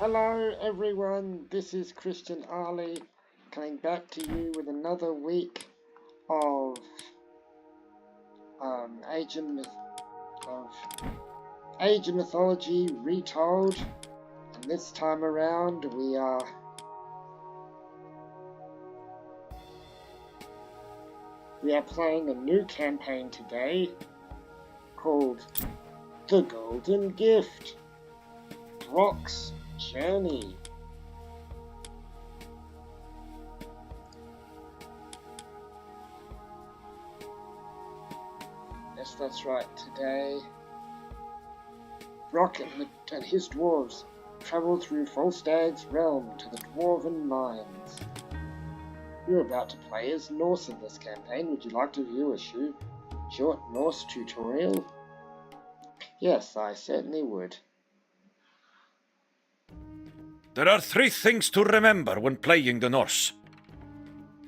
Hello everyone, this is Christian Ali coming back to you with another week of Age of Mythology Retold, and this time around we are playing a new campaign today called The Golden Gift, Brokks Journey. Yes, that's right. Today, Brokk and his dwarves travel through Falstad's realm to the Dwarven Mines. You're about to play as Norse in this campaign. Would you like to view a short Norse tutorial? Yes, I certainly would. There are 3 things to remember when playing the Norse.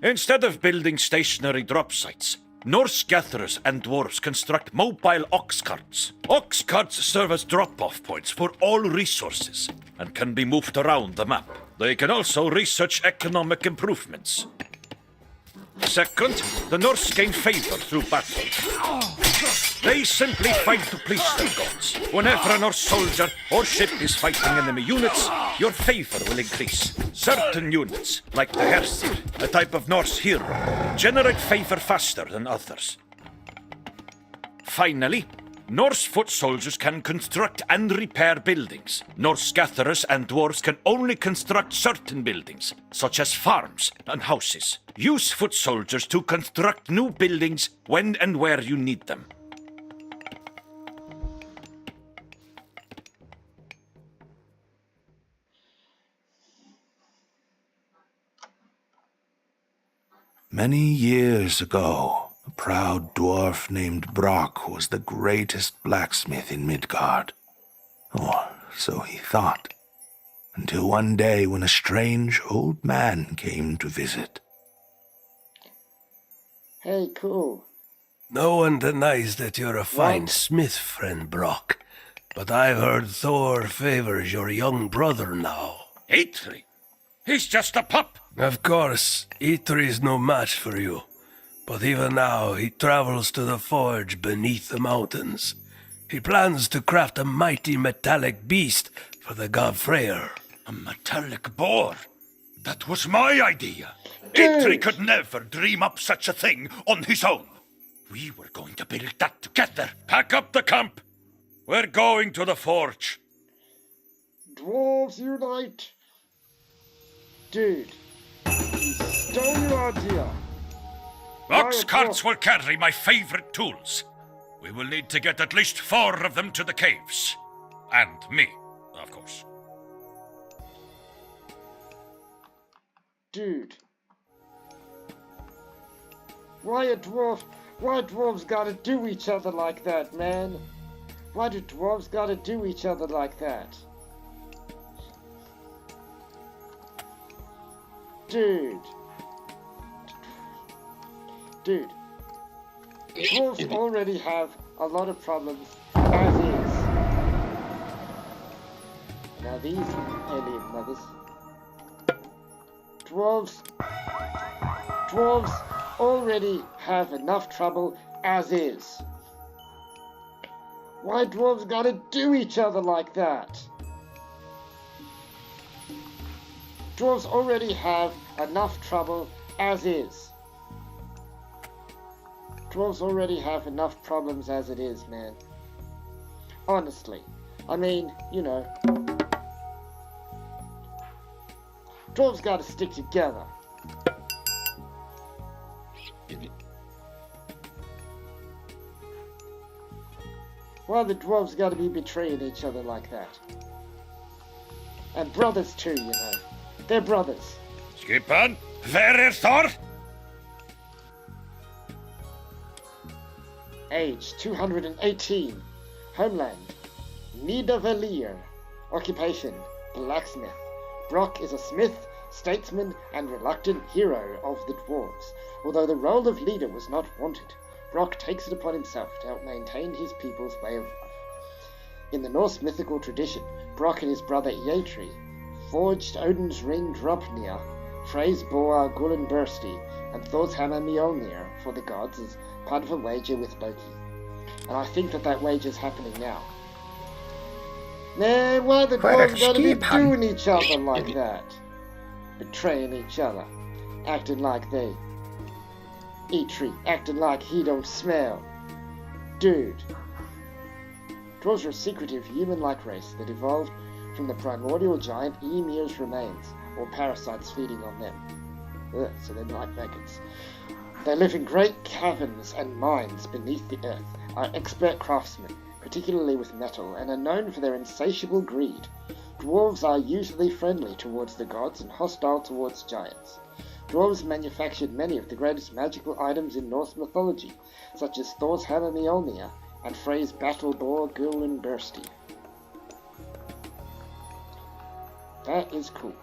Instead of building stationary drop sites, Norse gatherers and dwarves construct mobile ox carts. Ox carts serve as drop-off points for all resources and can be moved around the map. They can also research economic improvements. Second, the Norse gain favor through battle. They simply fight to please their gods. Whenever a Norse soldier or ship is fighting enemy units, your favor will increase. Certain units, like the Hersir, a type of Norse hero, generate favor faster than others. Finally, Norse foot soldiers can construct and repair buildings. Norse gatherers and dwarves can only construct certain buildings, such as farms and houses. Use foot soldiers to construct new buildings when and where you need them. Many years ago, a proud dwarf named Brokk was the greatest blacksmith in Midgard. Or so he thought. Until one day when a strange old man came to visit. Hey, cool. No one denies that you're a fine smith, friend Brokk. But I've heard Thor favors your young brother now. Eitri? He's just a pup. Of course, Eitri's no match for you. But even now, he travels to the forge beneath the mountains. He plans to craft a mighty metallic beast for the god Freyr. A metallic boar? That was my idea. Eitri could never dream up such a thing on his own. We were going to build that together. Pack up the camp. We're going to the forge. Dwarves unite! Dude, you stole your idea. Ox carts will carry my favorite tools. We will need to get at least 4 of them to the caves. And me, of course. Dude. Why dwarves gotta do each other like that, man? Why do dwarves gotta do each other like that? Dude. Dwarves already have a lot of problems as is. Now these alien mothers. Dwarves already have enough trouble as is. Why dwarves gotta do each other like that? Dwarves already have enough trouble as is. Dwarves already have enough problems as it is, man. Honestly. I mean, you know. Dwarves gotta stick together. Why the dwarves gotta be betraying each other like that? And brothers too, you know. They're brothers. Skipan, where is Thor? Age 218. Homeland Nidavellir. Occupation blacksmith. Brokk is a smith, statesman, and reluctant hero of the dwarves. Although the role of leader was not wanted, Brokk takes it upon himself to help maintain his people's way of life. In the Norse mythical tradition, Brokk and his brother Eitri forged Odin's ring Dropnir, Frey's boar Gullinbursti, and Thor's hammer Mjolnir for the gods as part of a wager with Loki. And I think that wager's happening now. Man, why the dwarves gotta be doing each other like that? Betraying each other, acting like they... Eitri, acting like he don't smell. Dude. Dwarves are a secretive human-like race that evolved from the primordial giant Ymir's remains, or parasites feeding on them. Ugh, so they're like maggots. They live in great caverns and mines beneath the earth, are expert craftsmen, particularly with metal, and are known for their insatiable greed. Dwarves are usually friendly towards the gods and hostile towards giants. Dwarves manufactured many of the greatest magical items in Norse mythology, such as Thor's hammer Mjolnir and Frey's battle boar Gullinbursti. That is cool.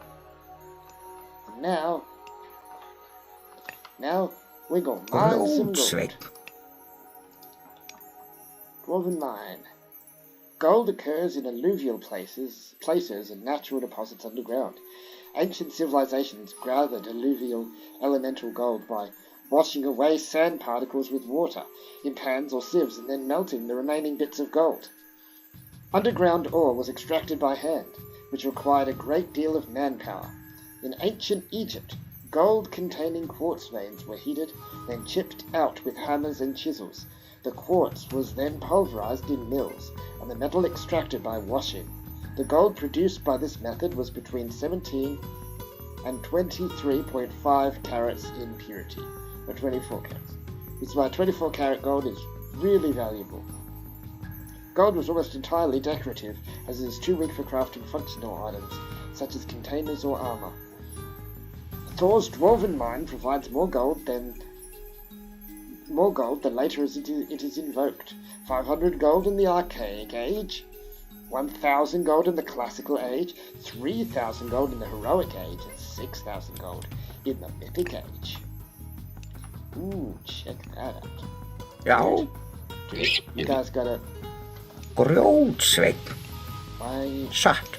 And now we're gonna mine some gold. Dwarven mine. Gold occurs in alluvial places and natural deposits underground. Ancient civilizations gathered alluvial elemental gold by washing away sand particles with water in pans or sieves and then melting the remaining bits of gold. Underground ore was extracted by hand, which required a great deal of manpower. In ancient Egypt, gold-containing quartz veins were heated, then chipped out with hammers and chisels. The quartz was then pulverized in mills, and the metal extracted by washing. The gold produced by this method was between 17 and 23.5 carats in purity, or 24 carats. Which is why 24 carat gold is really valuable. Gold was almost entirely decorative, as it is too weak for crafting functional items, such as containers or armor. Thor's dwarven mine provides more gold the later it is invoked. 500 gold in the Archaic Age, 1,000 gold in the Classical Age, 3,000 gold in the Heroic Age, and 6,000 gold in the Mythic Age. Ooh, check that out. Ja. Dude, you guys got a... Grootswip. I... Satt.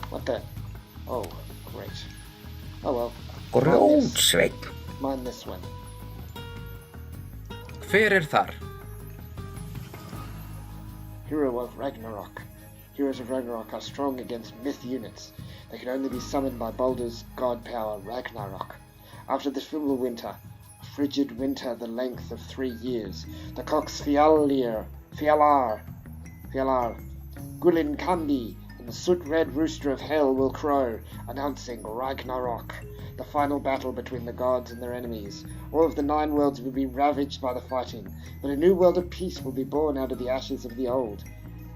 What the... Oh, great. Oh well. Grootswip. Mine this one. Hver þar? Hero of Ragnarok. Heroes of Ragnarok are strong against myth units. They can only be summoned by Baldur's god power, Ragnarok. After the Fimbulwinter, a frigid winter the length of 3 years, the cocks Fjalar, Gullinkambi, and the soot-red rooster of hell will crow, announcing Ragnarok, the final battle between the gods and their enemies. All of the 9 worlds will be ravaged by the fighting, but a new world of peace will be born out of the ashes of the old.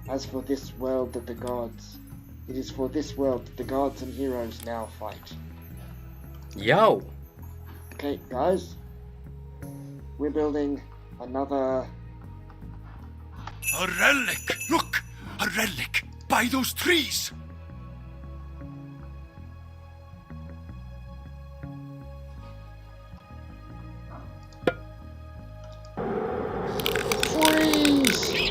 As for this world that the gods... It is for this world that the gods and heroes now fight. Já. Okay, guys. We're building another... A relic! Look! A relic! By those trees! Freeze!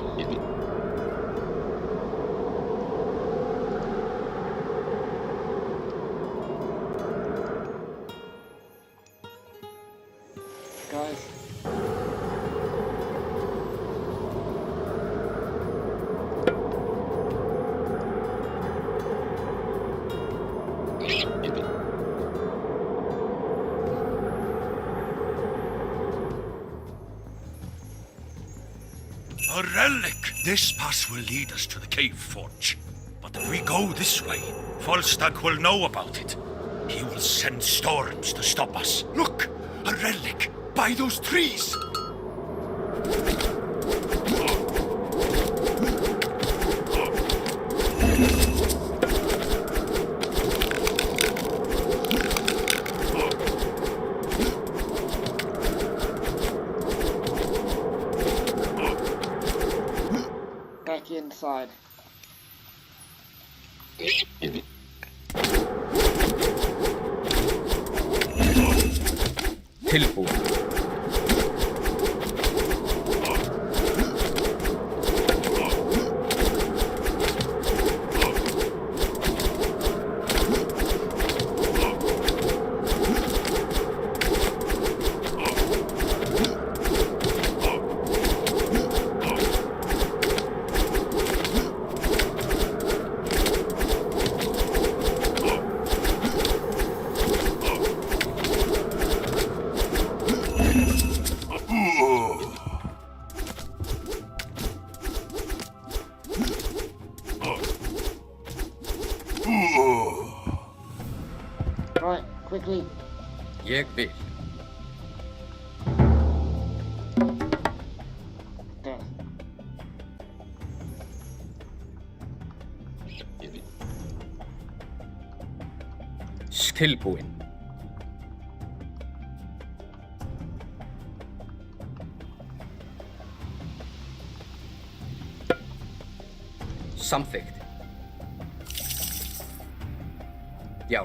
Guys. A relic! This pass will lead us to the cave forge. But if we go this way, Volstagg will know about it. He will send storms to stop us. Look! A relic! By those trees! Back inside. Tilbúin. quickly. Jeg vil. There. Tilbúin. Samþykkt. Já.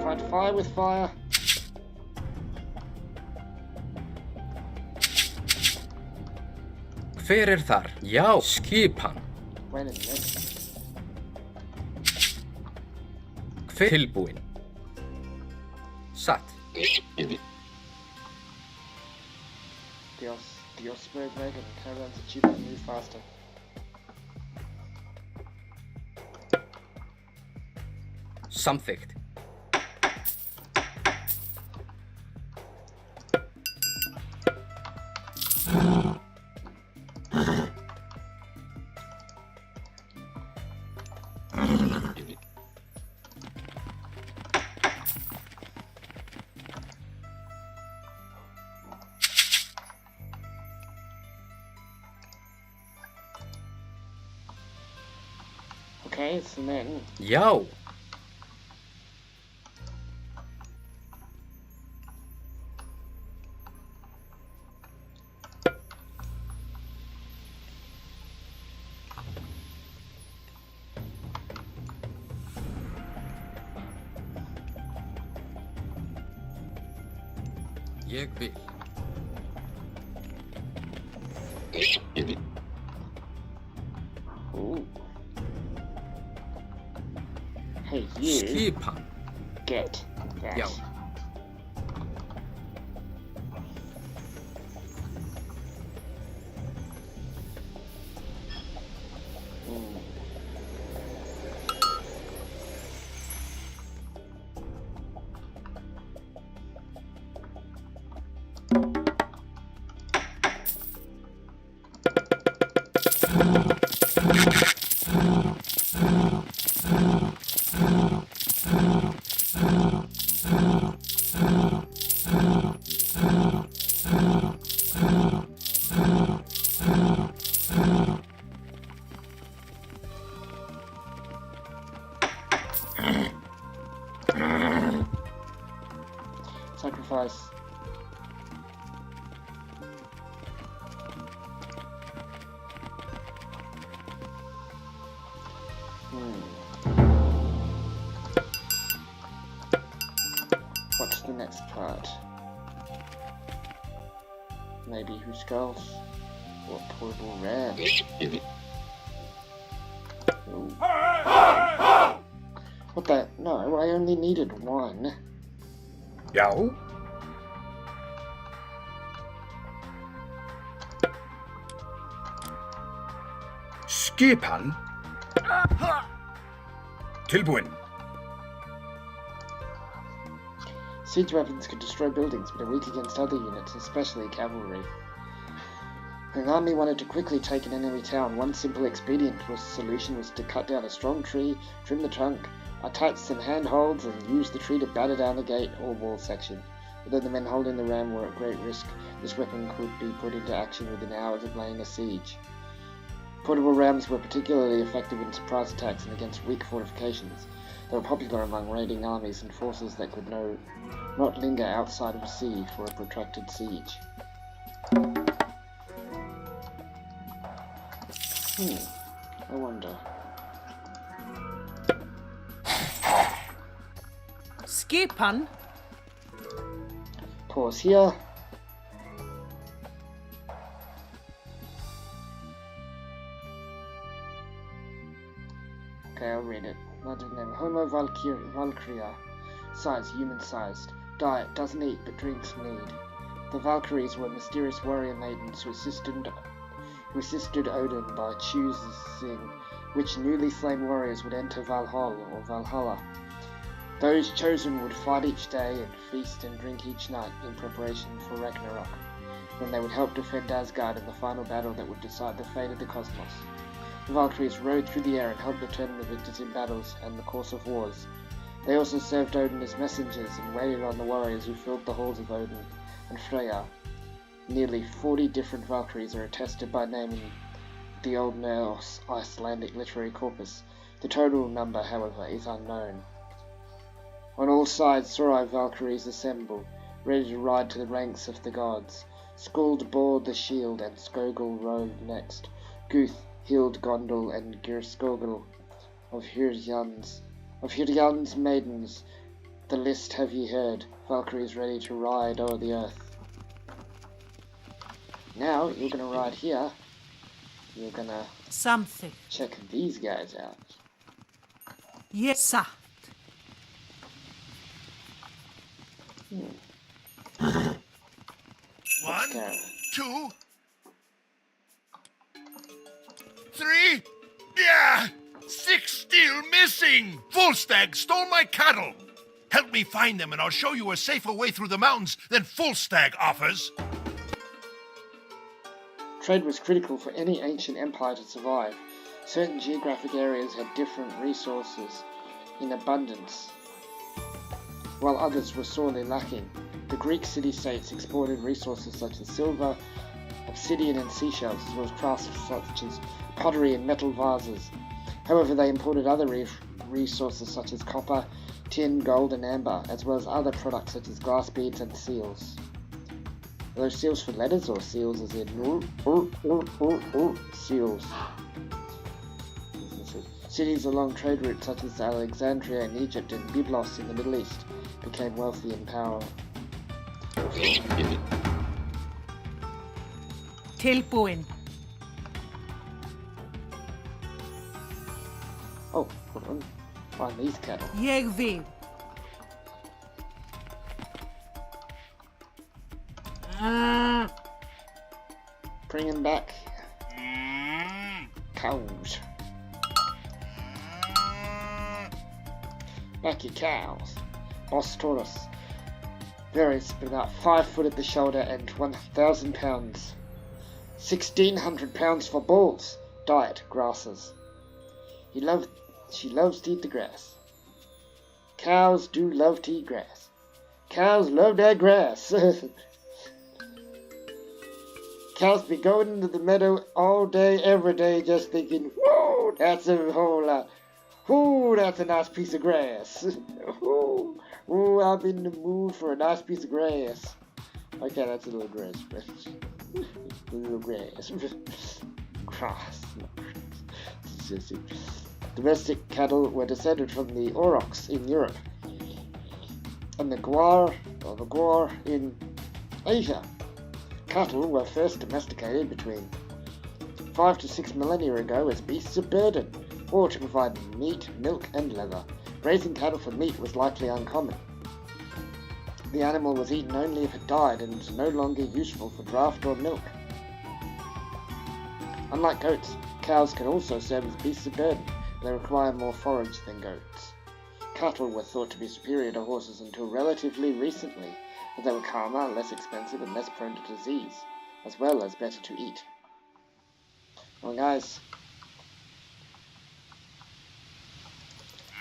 Fight fire with fire. Hver þar? Já. Skipan. Wait a minute. Hver tilbúin? Satt. Dios spirit dragon. Caravans are cheaper and move faster. Samþykkt. Okay, it's the men. Já. Ég vil. Ooh. Hey, you Skipan. get that. Já. Sacrifice. What's the next part? Maybe who skulls? Or portable ram? Ooh. What the? No, I only needed one. Já. Skipan. Tilbúin. Siege weapons could destroy buildings, but are weak against other units, especially cavalry. An army wanted to quickly take an enemy town. One simple expedient solution was to cut down a strong tree, trim the trunk, attach some handholds, and use the tree to batter down the gate or wall section. Although the men holding the ram were at great risk, this weapon could be put into action within hours of laying a siege. Portable rams were particularly effective in surprise attacks and against weak fortifications. They were popular among raiding armies and forces that could not linger outside of a sea for a protracted siege. I wonder. Skipan. Pause here. Okay, I'll read it. Magic name. Homo Valkyria. Size, human-sized. Diet, doesn't eat but drinks mead. The Valkyries were mysterious warrior maidens who assisted Odin by choosing which newly slain warriors would enter Valhalla. Those chosen would fight each day and feast and drink each night in preparation for Ragnarok, when they would help defend Asgard in the final battle that would decide the fate of the cosmos. The Valkyries rode through the air and helped determine the victors in battles and the course of wars. They also served Odin as messengers and waited on the warriors who filled the halls of Odin and Freyja. Nearly 40 different Valkyries are attested by name in the Old Norse Icelandic literary corpus. The total number, however, is unknown. On all sides, Sorai Valkyries assemble, ready to ride to the ranks of the gods. Skuld bore the shield, and Skogul rode next. Guth, Hild, Gondel, and Girskogul of Hirjan's maidens. The list have ye heard, Valkyries ready to ride o'er the earth. Now, you're gonna ride here. You're gonna Something. check these guys out. Yes, sir. One, Go. 2, 3. Yeah! 6 still missing! Volstagg stole my cattle! Help me find them and I'll show you a safer way through the mountains than Volstagg offers. Trade was critical for any ancient empire to survive. Certain geographic areas had different resources in abundance, while others were sorely lacking. The Greek city-states exported resources such as silver, obsidian and seashells, as well as crafts such as pottery and metal vases. However, they imported other resources such as copper, tin, gold and amber, as well as other products such as glass beads and seals. Are those seals for letters or seals as in seals? Cities along trade routes such as Alexandria in Egypt and Byblos in the Middle East became wealthy and powerful. Tilbúin. Oh, hold on. Find these cattle. Ég vil. Bring them back. Cows. Back your cows. Boss Taurus. Varies about 5 foot at the shoulder and 1,000 pounds. 1,600 pounds for bulls. Diet, grasses. She loves to eat the grass. Cows do love to eat grass. Cows love their grass. Cows be going into the meadow all day, every day, just thinking, whoa, that's a whole lot. Ooh, that's a nice piece of grass. Ooh, I'm in the mood for a nice piece of grass. Okay, that's a little grass, but a little grass. Grass. Domestic cattle were descended from the aurochs in Europe and the guar in Asia. Cattle were first domesticated between 5 to 6 millennia ago as beasts of burden, or to provide meat, milk, and leather. Raising cattle for meat was likely uncommon. The animal was eaten only if it died and was no longer useful for draft or milk. Unlike goats, cows can also serve as beasts of burden, but they require more forage than goats. Cattle were thought to be superior to horses until relatively recently, as they were calmer, less expensive, and less prone to disease, as well as better to eat. Well, guys,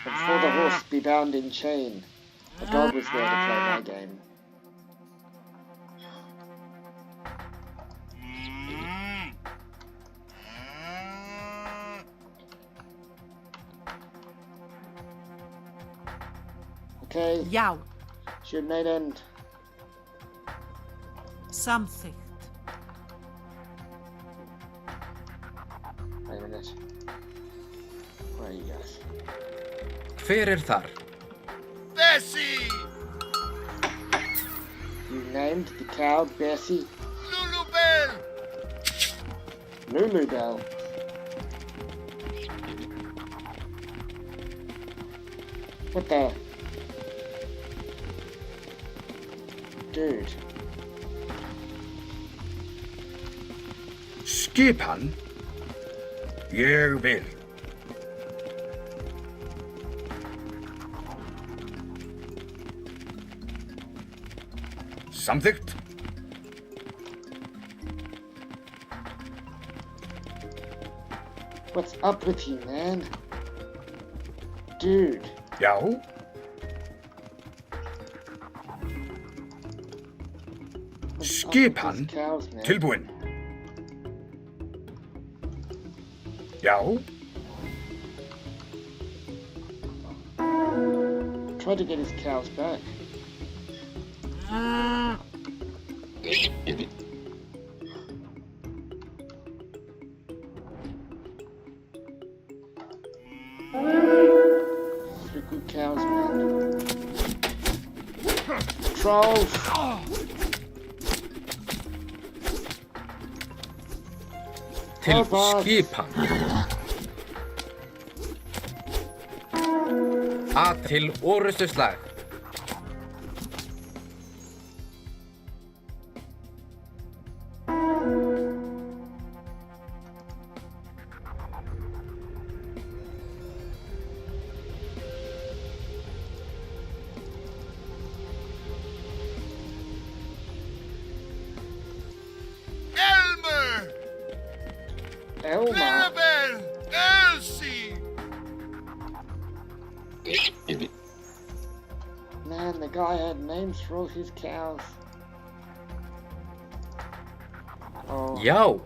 before the horse be bound in chain, a dog was there to play my game. Okay, Já, should made end. samþykkt. Wait a minute. Where are you guys? Hver þar? Bessie! You named the cow Bessie Lulubelle! Lulu Bell. What the? Dude. Skipan? Ég vil. Samþykkt? What's up with you, man? Dude. Ja. What's up with Skipan these cows, man? tilbúin. Já. Try to get his cows back. Three good cows, man. Trolls! Til Help us. skipan. Til orustuslag. Elma! Elsie! Man, the guy had names for all his cows. Oh, Já.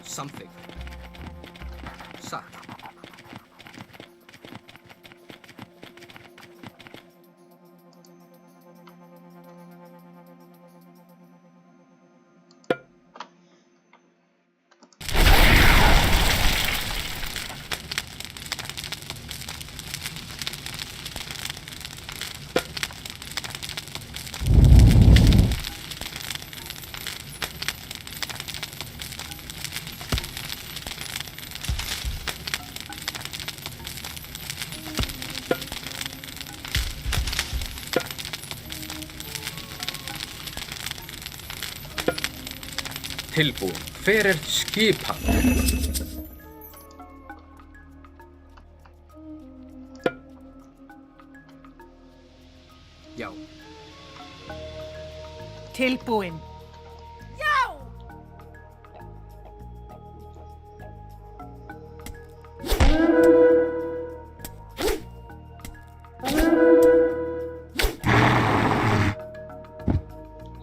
Something. Satt. Tilbúin. Hver er skipan? Já. Tilbúin.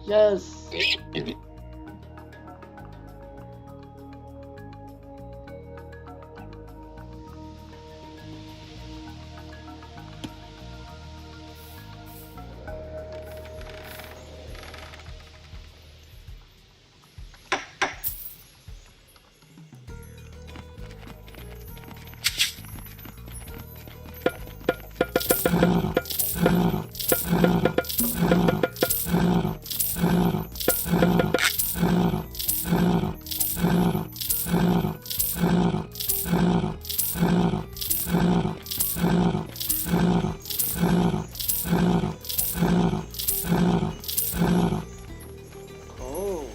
yes! Oh.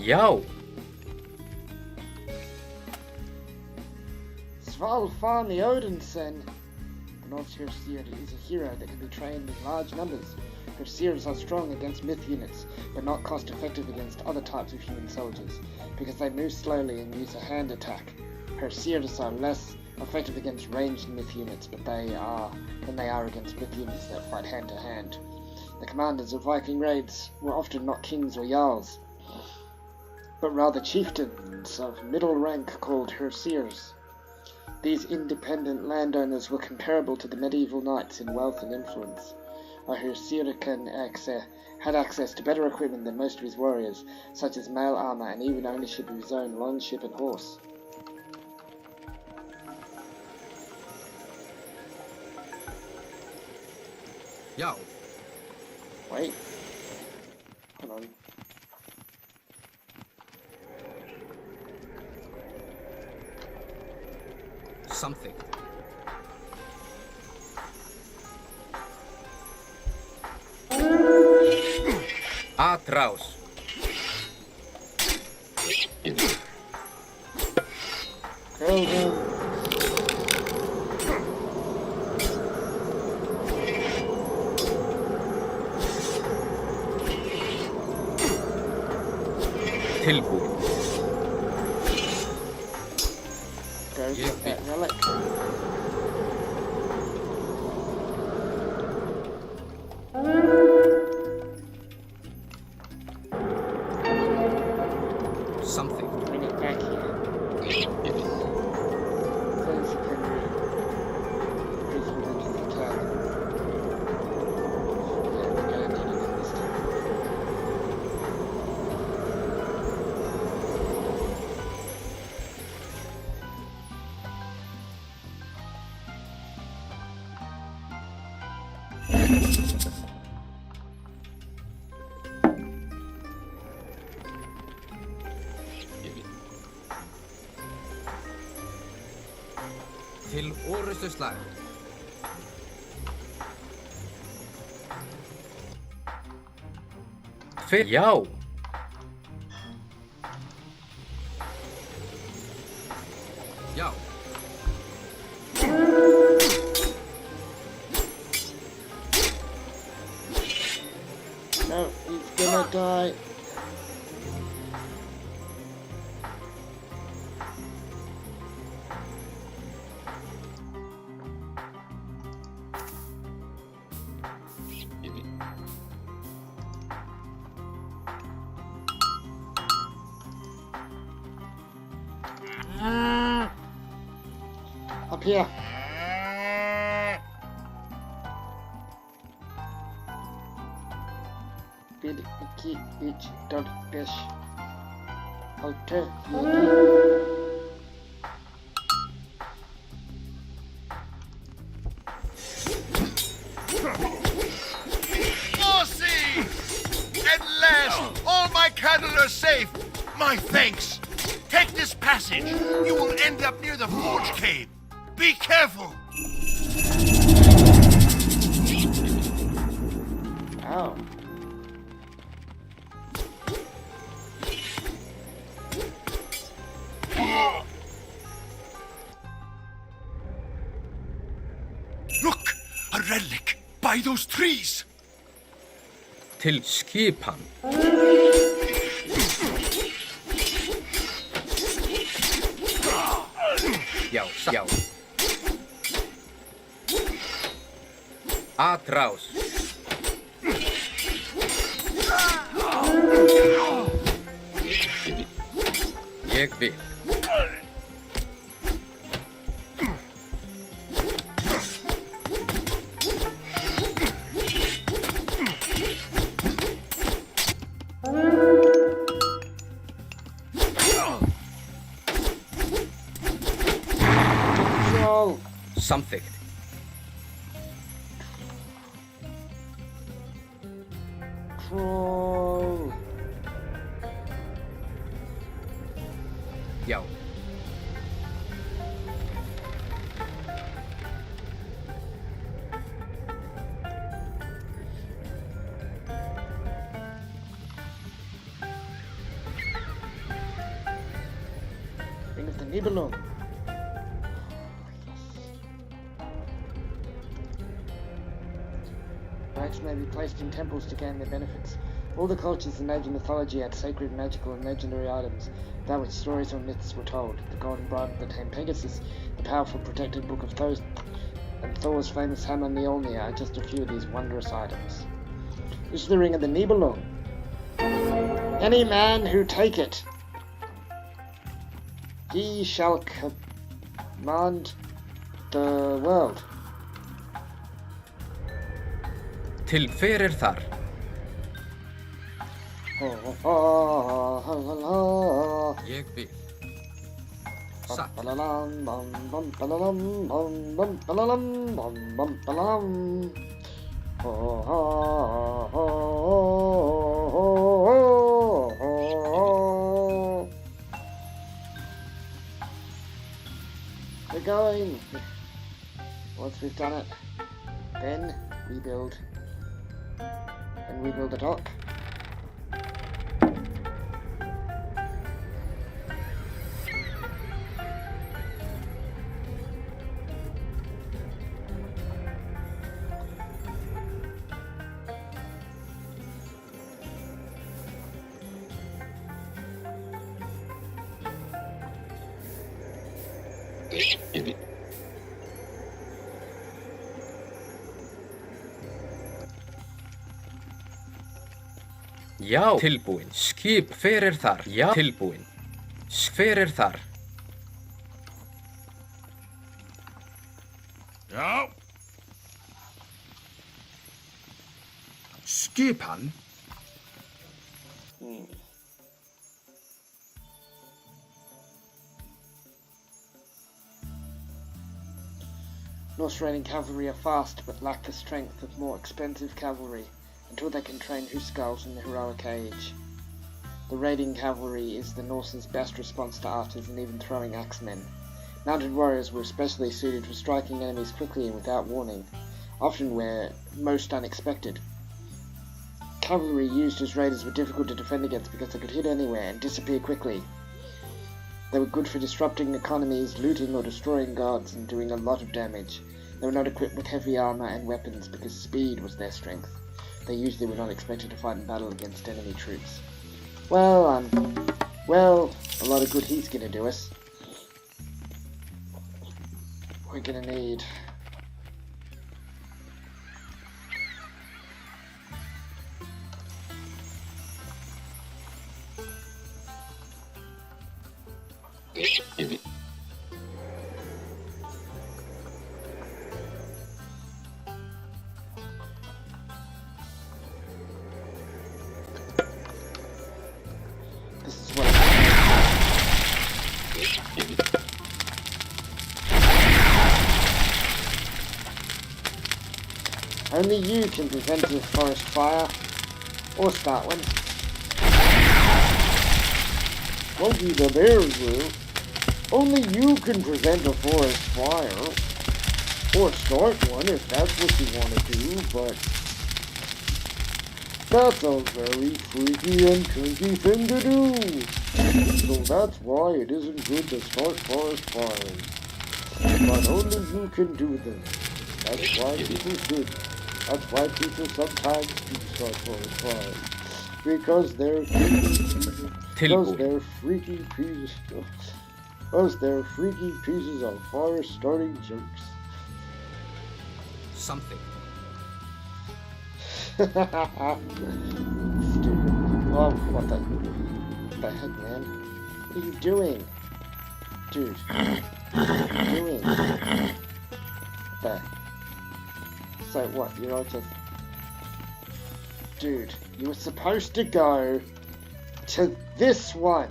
Já. Svalfani Odinson. The North Herseer is a hero that can be trained in large numbers. Herseers are strong against myth units, but not cost effective against other types of human soldiers, because they move slowly and use a hand attack. Herseers are less effective against ranged myth units, but they are against myth units that fight hand to hand. The commanders of Viking raids were often not kings or jarls, but rather chieftains of middle rank called Herseers. These independent landowners were comparable to the medieval knights in wealth and influence. A Herseer had access to better equipment than most of his warriors, such as mail armor and even ownership of his own longship and horse. Já. Wait. Hold on. Something. Atraus. Kill him. Tilbúin. Go get that relic. Something. Bring it back here. Please, Henry. Please prevent his attack. Yeah, we're going to do it this time. Til orustu slag. Já. Já. No, he's gonna die. Up here. Bid iki üç dört beş altı yedi. Mercy! At last, all my cattle are safe. My thanks. Take this passage. You will end up near the forge cave. Be careful. Oh. Look, a relic by those trees. Til skipan. Já, já. Atraus. Ég vil. Control. Samþykkt. Control. Já. Ring of the Nibelung. Rites may be placed in temples to gain their benefits. All the cultures in ancient mythology had sacred, magical, and legendary items, about which stories or myths were told. The Golden Bride of the Tame Pegasus, the powerful protected Book of Thor, and Thor's famous hammer Mjolnir are just a few of these wondrous items. This is the Ring of the Nibelung. Any man who take it, he shall command the world. Til hver er þar? Ég vil. Satt. We're going. Once we've done it, then rebuild. And rebuild the dock. Já, tilbúin. Skip, hver er þar? Já, tilbúin. Hver er þar? Já. Skipan? Norse raiding cavalry are fast, but lack the strength of more expensive cavalry until they can train Huskarls in the heroic age. The raiding cavalry is the Norse's best response to archers and even throwing axemen. Mounted warriors were especially suited for striking enemies quickly and without warning, often where most unexpected. Cavalry used as raiders were difficult to defend against because they could hit anywhere and disappear quickly. They were good for disrupting economies, looting or destroying guards, and doing a lot of damage. They were not equipped with heavy armor and weapons because speed was their strength. They usually were not expected to fight in battle against enemy troops. Well, a lot of good heat's gonna do us. We're gonna need... This is what only you can prevent a forest fire, or start one. Monkey the bears will. Only you can prevent a forest fire, or start one if that's what you want to do, but that's a very freaky and kinky thing to do. So that's why it isn't good to start forest fires. But only you can do them. That's why people should. That's why people sometimes do start forest fires. Because they're freaky pieces. Because they're freaky pieces. Because they're freaky pieces of fire starting jerks. Something. Stupid. Oh, what the heck, man? What are you doing? Dude. What are you doing? There. So what, you're all just... Dude, you were supposed to go to this one.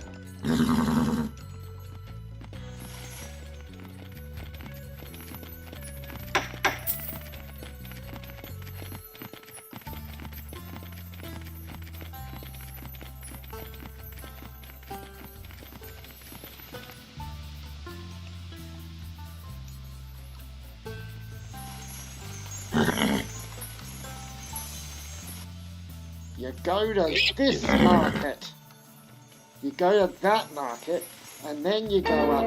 You go to this market. You go to that market, and then you go up.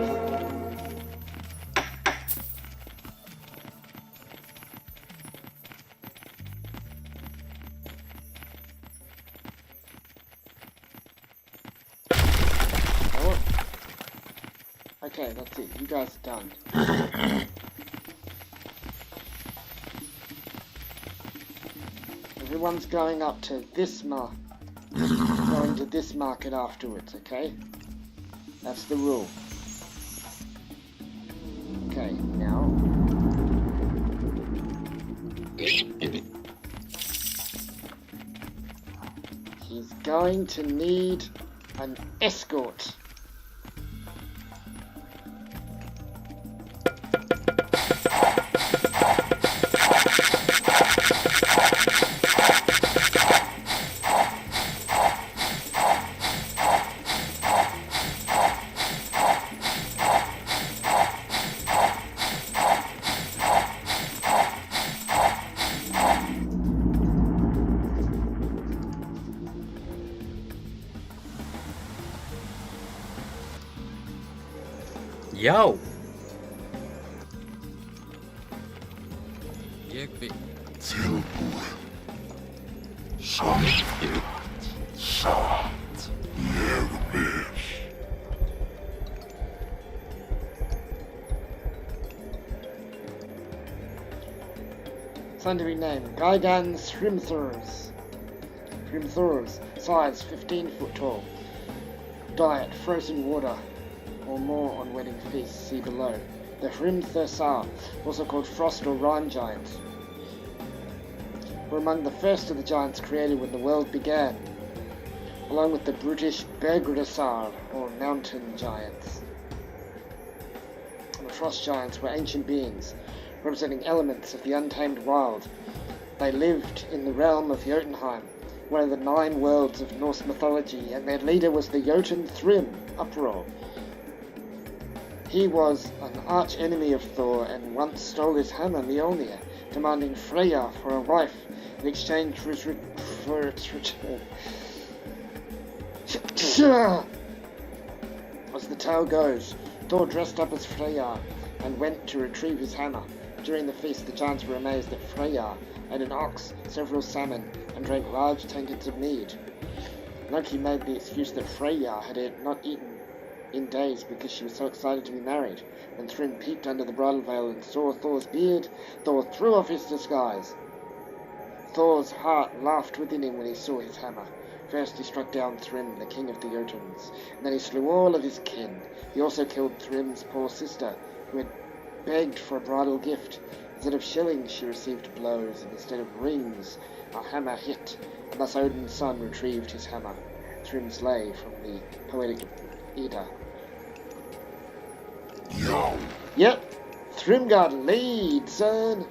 Oh. Okay, that's it. You guys are done. Everyone's going up to this going to this market afterwards, okay? That's the rule. Okay, now... He's going to need an escort. Já. Ég vil. Scientific name, Gigans Hrimthurs. Hrimthurs, size 15 foot tall. Diet, frozen water, or more on wedding feasts, see below. The Hrimthursar, also called frost or rime giants, were among the first of the giants created when the world began, along with the brutish Bergradasar, or mountain giants. And the frost giants were ancient beings, representing elements of the untamed wild. They lived in the realm of Jotunheim, one of the 9 worlds of Norse mythology, and their leader was the Jotun Thrym, Uproar. He was an arch-enemy of Thor and once stole his hammer Mjolnir, demanding Freyja for a wife in exchange for its return. As the tale goes, Thor dressed up as Freyja and went to retrieve his hammer. During the feast, the giants were amazed that Freyja ate an ox, several salmon, and drank large tankards of mead. Loki made the excuse that Freyja had not eaten in days because she was so excited to be married. When Thrym peeped under the bridal veil and saw Thor's beard, Thor threw off his disguise. Thor's heart laughed within him when he saw his hammer. First he struck down Thrym, the king of the Jotuns, and then he slew all of his kin. He also killed Thrym's poor sister, who had begged for a bridal gift. Instead of shillings, she received blows, and instead of rings, a hammer hit, and thus Odin's son retrieved his hammer. Thrym's lay from the poetic Edda. Yep, Thrym got laid, son.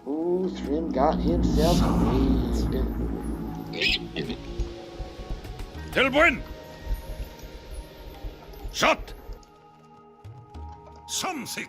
Ooh, Thrym got himself laid. Tilbuin! Shot! Something!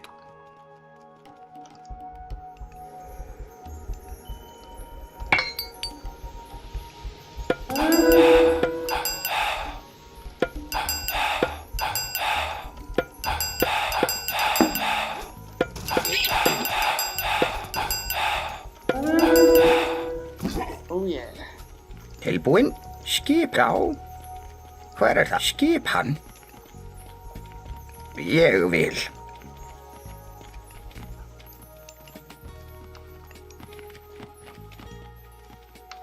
Oh yeah. Tilbúin, skip á. Hver það? Skip hann. Ég vil.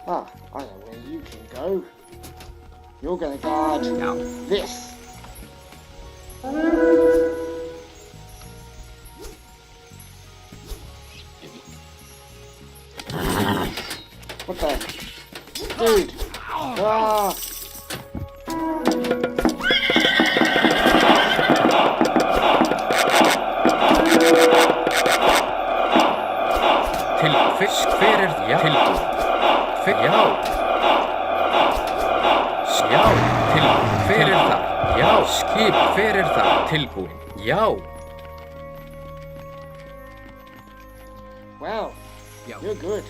Ah, I know where you can go. You're gonna guard this. What the? Dude! Ah! Fisk fyrir tilbúin. Já. Já, tilbúin. Fyrir það. Já, skip fyrir það. Tilbúin. Já. Wow, you're good.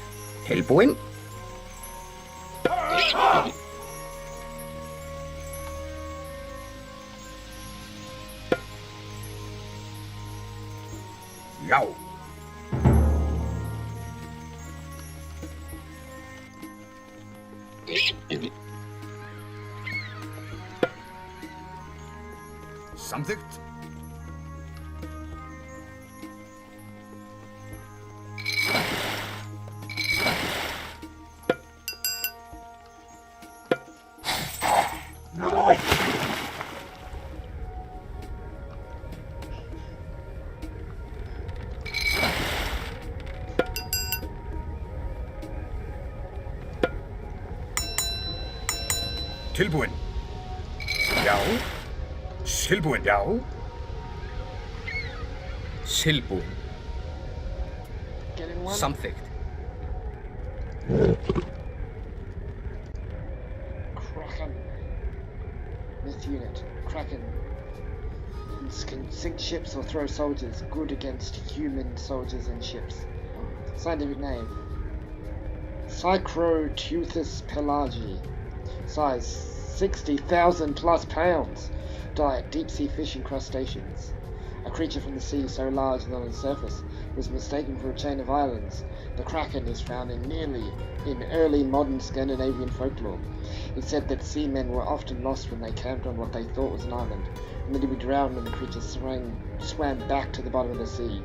Tilbúin. Já. Samþykkt. Tilbúin. Já. Tilbúin, já. Tilbúin. Getting one? Samþykkt. Kraken. Myth unit. Kraken. Can sink ships or throw soldiers. Good against human soldiers and ships. Scientific name. Psychrotuthus pelagi. Size 60,000 plus pounds. Diet: deep-sea fish and crustaceans. A creature from the sea so large that on the surface was mistaken for a chain of islands. The kraken is found in early modern Scandinavian folklore. It's said that seamen were often lost when they camped on what they thought was an island, and that he'd be drowned when the creature swam back to the bottom of the sea.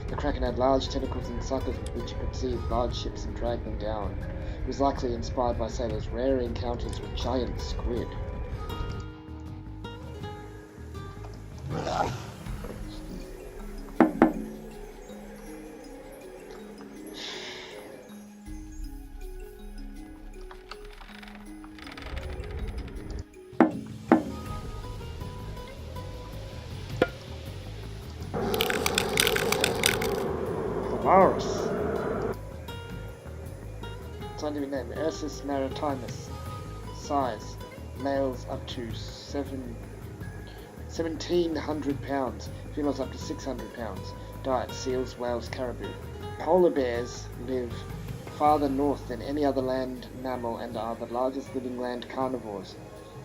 The kraken had large tentacles and suckers with which it could seize large ships and drag them down. It was likely inspired by sailors' rare encounters with giant squid. Polaris. Scientific name: Ursus maritimus. Size: males up to 1,700 pounds, females up to 600 pounds. Diet: seals, whales, caribou. Polar bears live farther north than any other land mammal and are the largest living land carnivores.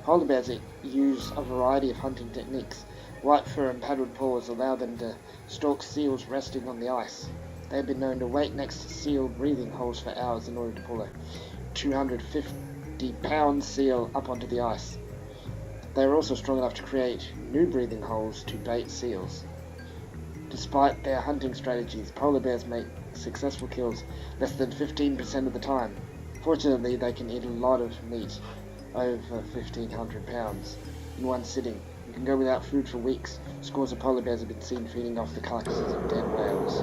Polar bears use a variety of hunting techniques. White fur and padded paws allow them to stalk seals resting on the ice. They have been known to wait next to seal breathing holes for hours in order to pull a 250-pound seal up onto the ice. They are also strong enough to create new breathing holes to bait seals. Despite their hunting strategies, polar bears make successful kills less than 15% of the time. Fortunately, they can eat a lot of meat, over 1,500 pounds, in one sitting. You can go without food for weeks. Scores of polar bears have been seen feeding off the carcasses of dead whales.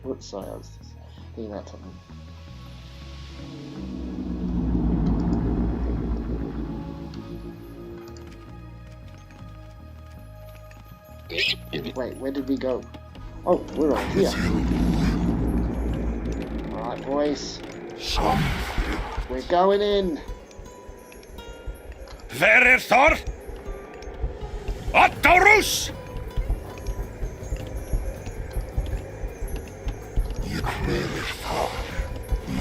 Whoops, sorry, I was just thinking about something. Wait, where did we go? Oh, we're right here. Alright, boys. We're going in. Where is Thor? Ottorus!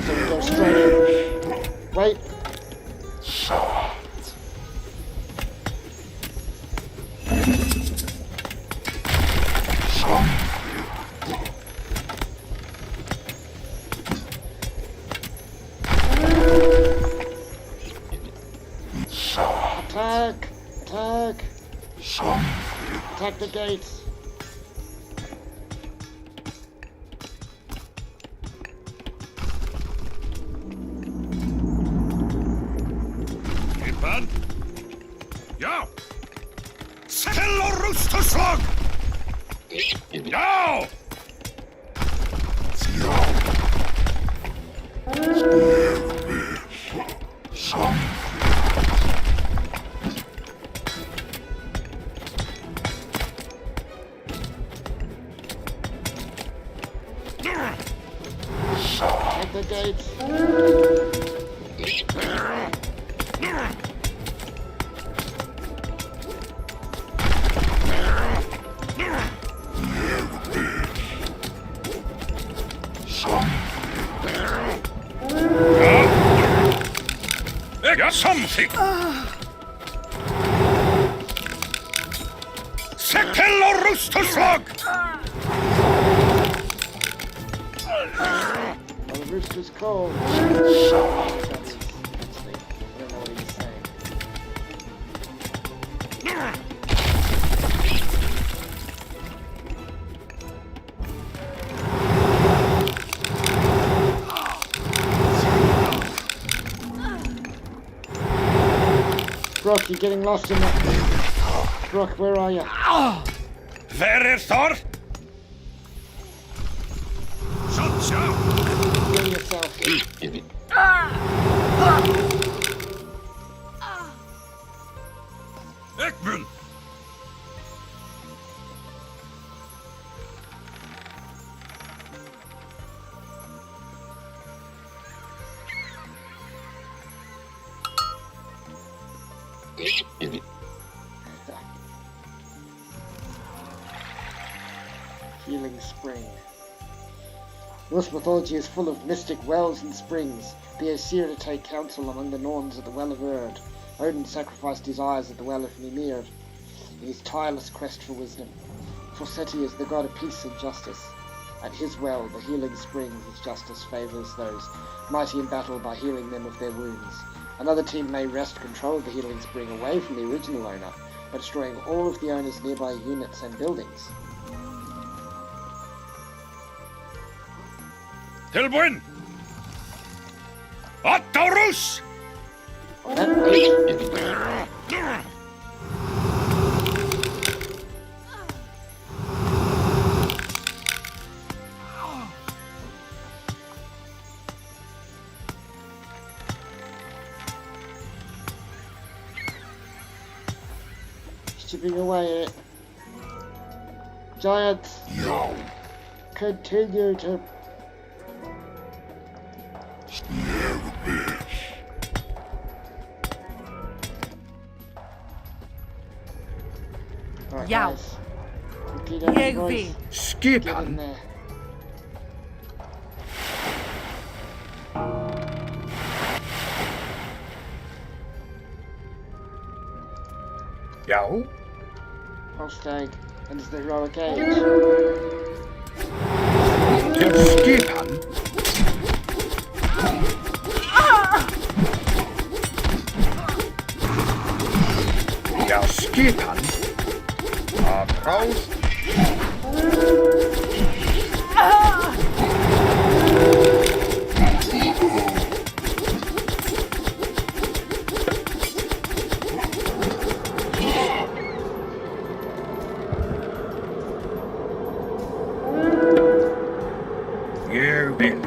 So we go straight in. Wait. Attack! Attack! Attack the gates! Ipan? Ja! Settle or roost to slug! Now! At the gates! I got something! Settle or roost to slug! Oh, the rooster's cold. I don't know what he was saying. Brock, you're getting lost in that. Brock, where are you? Where is Thor? Shut down! Heal yourself. Ekman! Healing spring. Norse mythology is full of mystic wells and springs. The Aesir to take counsel among the Norns at the Well of Urd. Odin sacrificed his eyes at the Well of Mimir in his tireless quest for wisdom. For Seti is the god of peace and justice. At his well, the healing spring, his justice favours those mighty in battle by healing them of their wounds. Another team may wrest control of the healing spring away from the original owner by destroying all of the owner's nearby units and buildings. Tilbuin! Attaurus! On that note, chipping away at it. Giants continue to Alright, Yow. guys. Repeat after Ég voice. vil. Get in Skipan. there. Já. Holstag enters the heroic age. Skipan. Já. Skipan. Applaus. Ég vil.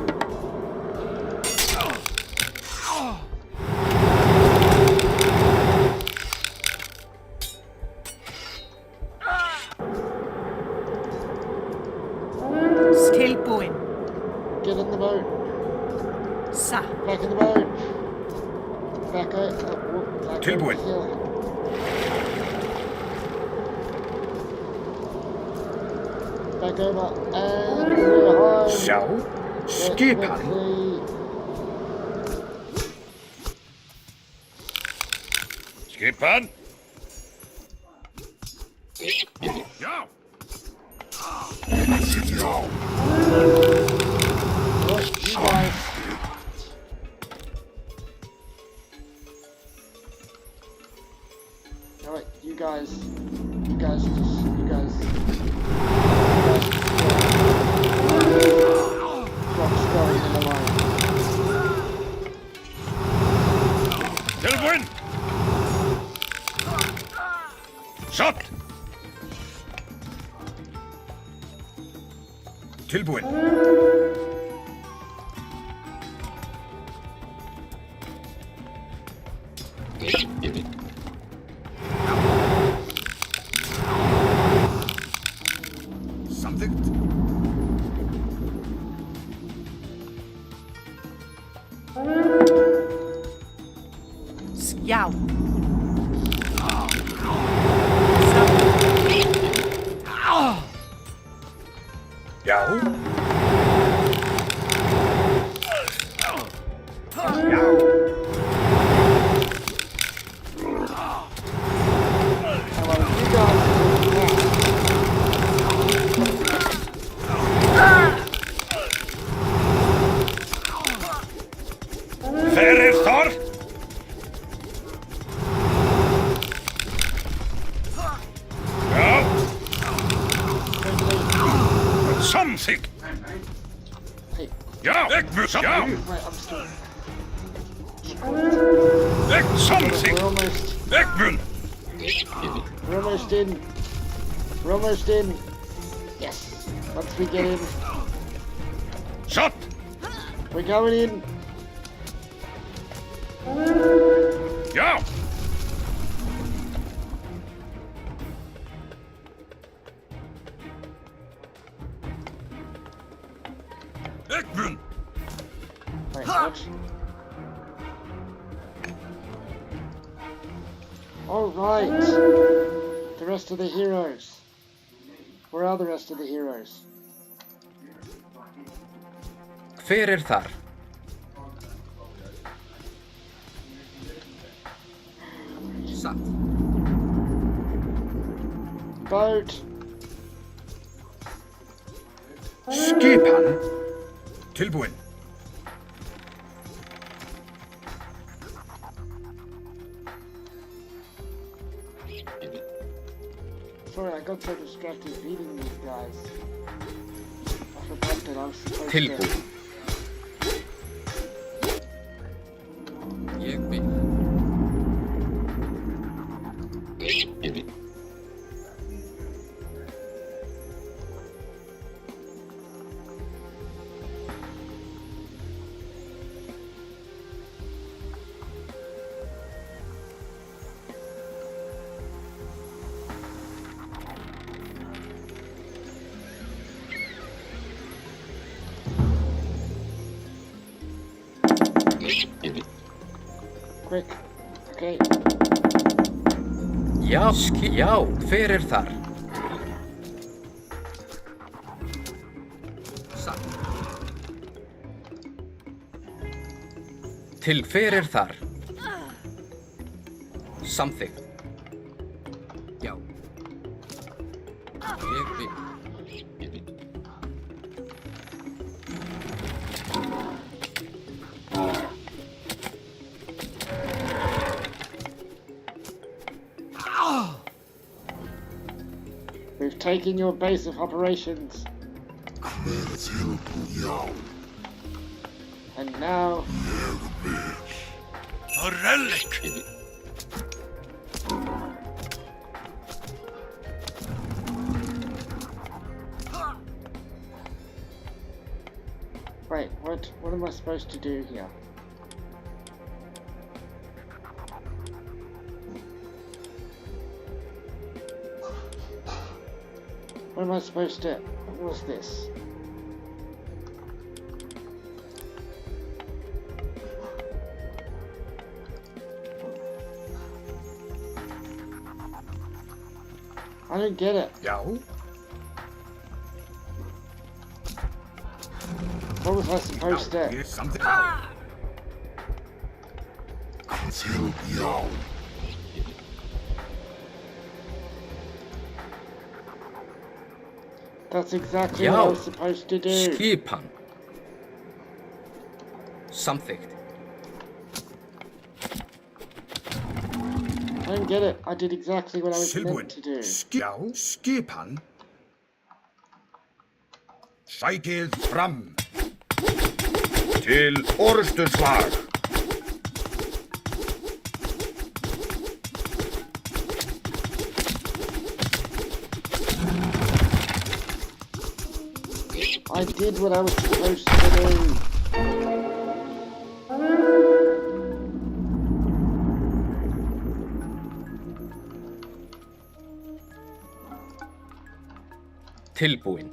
Tilbúin. Get in the boat. Sa. Back in the boat. Back out. Back Tilbúin. over the hill. Back over and we're home. Sjá. Skipan. Skipan! Já! Right, you guys. Alright, you guys. You guys. Brokks going in the line. Tilbuin! Shot! Tilbúin. Samþykkt. Já. Já. Já. Hello, you guys. Ferir Thor! Já! Samþykkt! Hey, Já! Eggbjörn! Já! wait, I'm still. Samþykkt! We're almost. Eggbjörn! We're almost in. We're almost in. Yes. Once we get in, Shot! we're going in. Já! Eggbjörn! Wait, what? Alright. The rest of the heroes. Where are the rest of the heroes? Hver er þar? Satt. Boat. Skipan. Tilbúin. Sorry, I got so distracted beating these guys. I forgot that I was supposed Tilbúin. to... Ég vil. Quick. Okay. Já, já, hver er þar? Satt. Til hver er þar? Samþykkt. Já. Ég vil. We've taken your base of operations. And now... A relic! Wait, what am I supposed to do here? What am I supposed to... What's this? I don't get it. Já. What was I supposed to... Ég samþykkt. That's exactly what I Já, was supposed to do. skipan. Samþykkt. I don't get it. I did exactly what I was Tilbúin. meant to do. Já. Skipan. Sækið fram. Til orustuslag. I did what I was supposed to do. Tilbúin.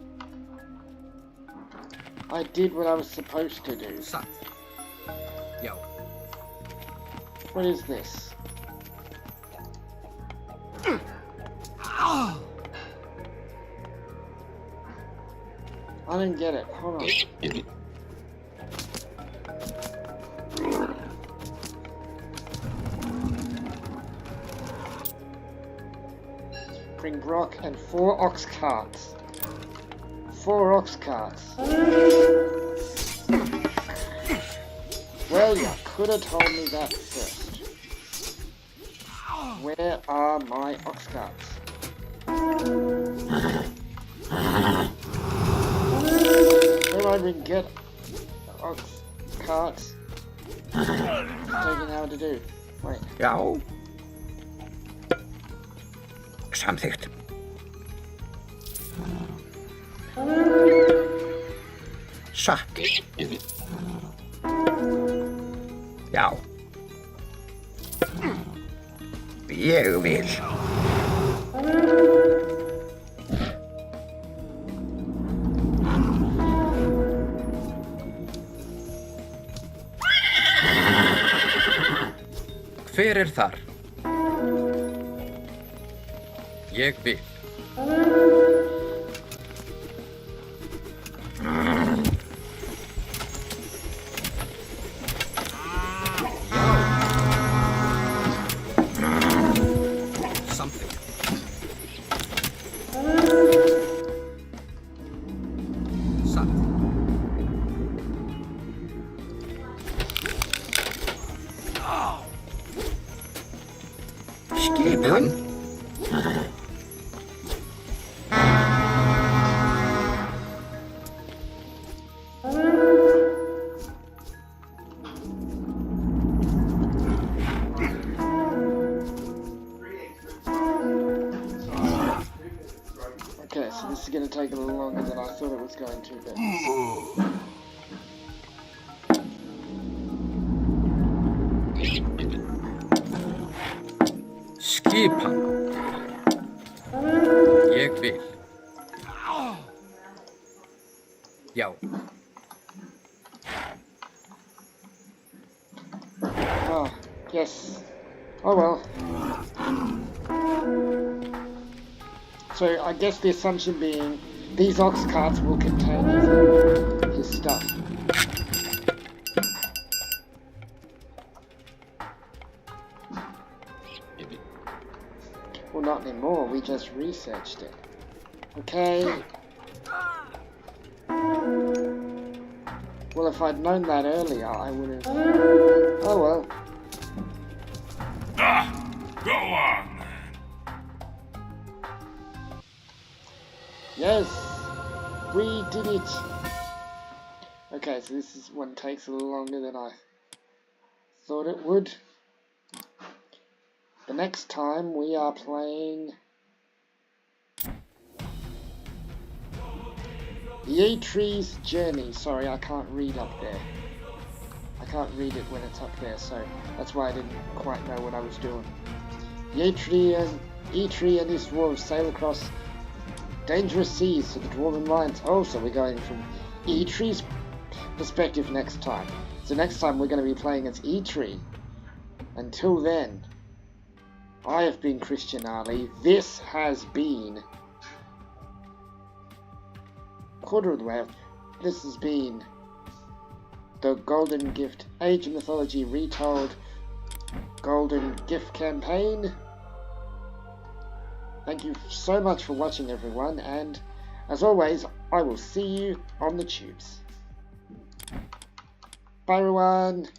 I did what I was supposed to do. Satt. Já. What is this? I don't get it. Hold on. Bring Brock and 4 ox carts. 4 ox carts. Well, you could have told me that first. Where are my ox carts? Where do I even get ox carts? It's taking how to do. Wait. Já. Samþykkt. Satt. Já. Ég vil. Hver er þar? Ég vil. Skipan. Okay, so this is going to take a little longer than I thought it was going to, but... Skipan. Ég vil. Já. Ah, yes. Oh well. So I guess the assumption being these ox carts will contain his stuff. Well, not anymore. We just researched it. Okay. Well, if I'd known that earlier, I would have... Oh well. Go on. Yes! We did it! Okay, so this is one takes a little longer than I thought it would. The next time we are playing The Atree's Journey. Sorry, I can't read up there. I can't read it when it's up there, so that's why I didn't quite know what I was doing. The Atree and his dwarves sail across dangerous seas to the Dwarven Lands. Oh, so we're going from Atree's perspective next time. So next time we're going to be playing as Atree. Until then, I have been Christian Ali. This has been Quarterweb. This has been the Golden Gift Age of Mythology Retold Golden Gift Campaign. Thank you so much for watching, everyone, and as always, I will see you on the tubes. Bye, everyone.